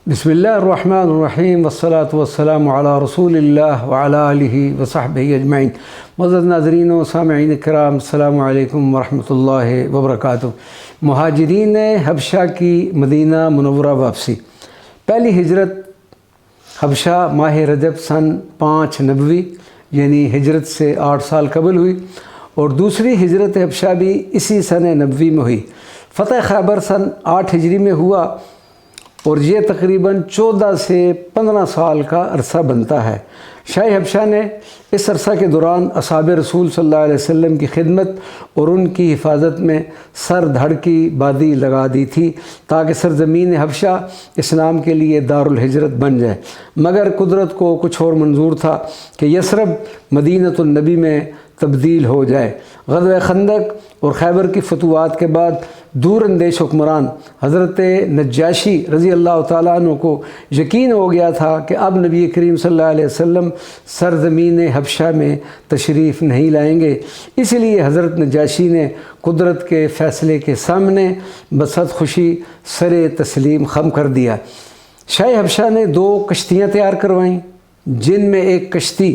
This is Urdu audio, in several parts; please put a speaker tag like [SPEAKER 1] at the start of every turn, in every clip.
[SPEAKER 1] بسم اللہ الرحمن الرحیم والصلاة والسلام علی رسول اللہ وعلی آلہ وصحبہ اجمعین۔ معزز ناظرین و سامعین کرام، السلام علیکم ورحمۃ اللہ وبرکاتہ۔ مہاجرین حبشہ کی مدینہ منورہ واپسی۔ پہلی ہجرت حبشہ ماہ رجب سن 5 نبوی یعنی ہجرت سے 8 سال قبل ہوئی، اور دوسری ہجرت حبشہ بھی اسی سن نبوی میں ہوئی۔ فتح خیبر سن 8 ہجری میں ہوا، اور یہ تقریباً 14 سے 15 سال کا عرصہ بنتا ہے۔ شاہ حبشہ نے اس عرصہ کے دوران اصحاب رسول صلی اللہ علیہ وسلم کی خدمت اور ان کی حفاظت میں سر دھڑ کی بادی لگا دی تھی تاکہ سرزمین حبشہ اسلام کے لیے دارالہجرت بن جائے، مگر قدرت کو کچھ اور منظور تھا کہ یثرب مدینۃ النبی میں تبدیل ہو جائے۔ غزوہ خندق اور خیبر کی فتوحات کے بعد دور اندیش حکمران حضرت نجاشی رضی اللہ تعالیٰ عنہ کو یقین ہو گیا تھا کہ اب نبی کریم صلی اللہ علیہ وسلم سرزمین حبشہ میں تشریف نہیں لائیں گے، اس لیے حضرت نجاشی نے قدرت کے فیصلے کے سامنے بصد خوشی سر تسلیم خم کر دیا۔ شاہ حبشہ نے 2 کشتیاں تیار کروائیں، جن میں ایک کشتی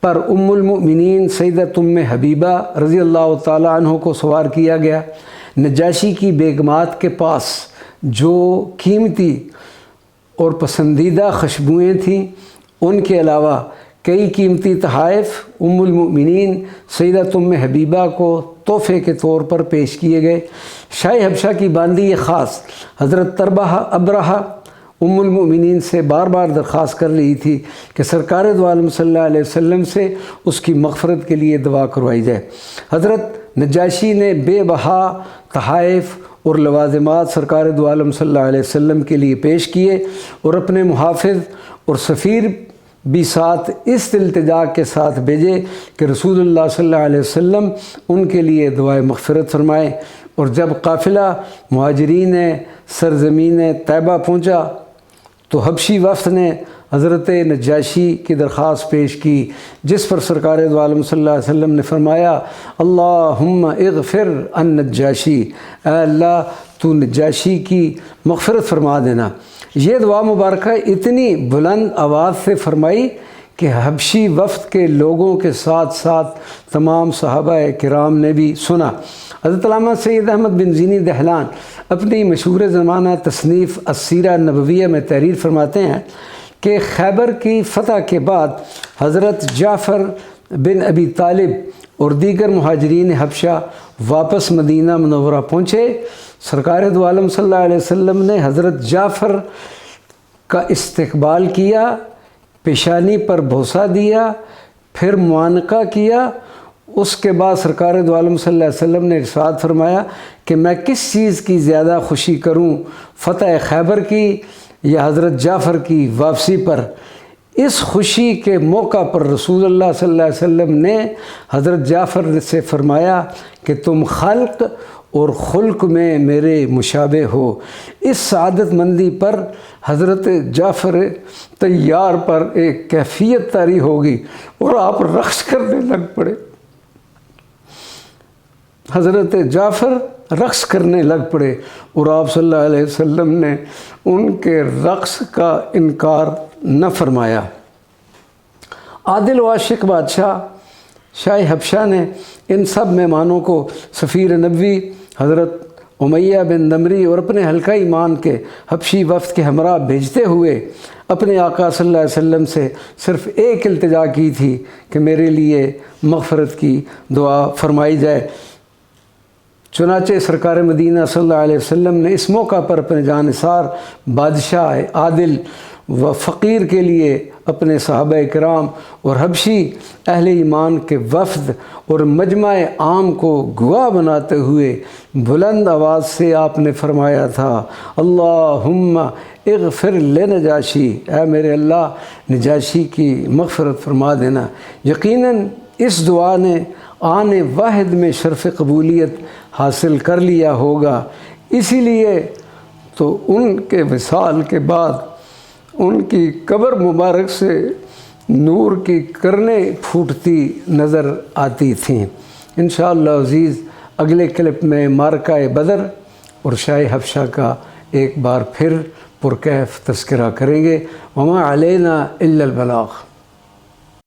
[SPEAKER 1] پر ام المؤمنین سیدۃ ام حبیبہ رضی اللہ تعالیٰ عنہ کو سوار کیا گیا۔ نجاشی کی بیگمات کے پاس جو قیمتی اور پسندیدہ خوشبوئیں تھیں، ان کے علاوہ کئی قیمتی تحائف ام المؤمنین سیدۃ ام حبیبہ کو تحفے کے طور پر پیش کیے گئے۔ شاہ حبشہ کی باندی خاص حضرت ابرہہ ام المؤمنین سے بار بار درخواست کر رہی تھی کہ سرکار دو عالم صلی اللہ علیہ وسلم سے اس کی مغفرت کے لیے دعا کروائی جائے۔ حضرت نجاشی نے بے بہا تحائف اور لوازمات سرکار دو عالم صلی اللہ علیہ وسلم کے لیے پیش کیے، اور اپنے محافظ اور سفیر بھی ساتھ اس التجا کے ساتھ بھیجے کہ رسول اللہ صلی اللہ علیہ وسلم ان کے لیے دعائے مغفرت فرمائیں۔ اور جب قافلہ مہاجرین سرزمین طیبہ پہنچا تو حبشی وفد نے حضرت نجاشی کی درخواست پیش کی، جس پر سرکار دو عالم صلی اللہ علیہ وسلم نے فرمایا، اللہم اغفر ان نجاشی، اے اللہ تو نجاشی کی مغفرت فرما دینا۔ یہ دعا مبارکہ اتنی بلند آواز سے فرمائی کہ حبشی وفد کے لوگوں کے ساتھ ساتھ تمام صحابہ کرام نے بھی سنا۔ حضرت علامہ سید احمد بن زینی دہلان اپنی مشہور زمانہ تصنیف السیرہ النبویہ میں تحریر فرماتے ہیں کہ خیبر کی فتح کے بعد حضرت جعفر بن ابی طالب اور دیگر مہاجرین حبشہ واپس مدینہ منورہ پہنچے۔ سرکار دو عالم صلی اللہ علیہ وسلم نے حضرت جعفر کا استقبال کیا، پیشانی پر بوسہ دیا، پھر معانقہ کیا۔ اس کے بعد سرکار دو عالم صلی اللہ علیہ وسلم نے ارشاد فرمایا کہ میں کس چیز کی زیادہ خوشی کروں، فتح خیبر کی یا حضرت جعفر کی واپسی پر؟ اس خوشی کے موقع پر رسول اللہ صلی اللہ علیہ وسلم نے حضرت جعفر سے فرمایا کہ تم خلق اور خلق میں میرے مشابہ ہو۔ اس سعادت مندی پر حضرت جعفر طیار پر ایک کیفیت طاری ہوگی اور آپ رقص کرنے لگ پڑے۔ حضرت جعفر رقص کرنے لگ پڑے اور آپ صلی اللہ علیہ وسلم نے ان کے رقص کا انکار نہ فرمایا۔ عادل و عاشق بادشاہ شاہ حبشہ نے ان سب مہمانوں کو سفیر نبوی حضرت امیہ بن دمری اور اپنے حلقہ ایمان کے حبشی وفد کے ہمراہ بھیجتے ہوئے اپنے آقا صلی اللہ علیہ وسلم سے صرف ایک التجا کی تھی کہ میرے لیے مغفرت کی دعا فرمائی جائے۔ چنانچہ سرکار مدینہ صلی اللہ علیہ وسلم نے اس موقع پر اپنے جانثار بادشاہ عادل و فقیر کے لیے اپنے صحابہ کرام اور حبشی اہل ایمان کے وفد اور مجمع عام کو گواہ بناتے ہوئے بلند آواز سے آپ نے فرمایا تھا، اللہم اغفر لنجاشی، اے میرے اللہ نجاشی کی مغفرت فرما دینا۔ یقیناً اس دعا نے آن واحد میں شرف قبولیت حاصل کر لیا ہوگا، اسی لیے تو ان کے وصال کے بعد ان کی قبر مبارک سے نور کی کرنیں پھوٹتی نظر آتی تھیں۔ انشاءاللہ عزیز اگلے کلپ میں معرکہ بدر اور شاہ حبشہ کا ایک بار پھر پرکیف تذکرہ کریں گے. وما علینا الا البلاغ.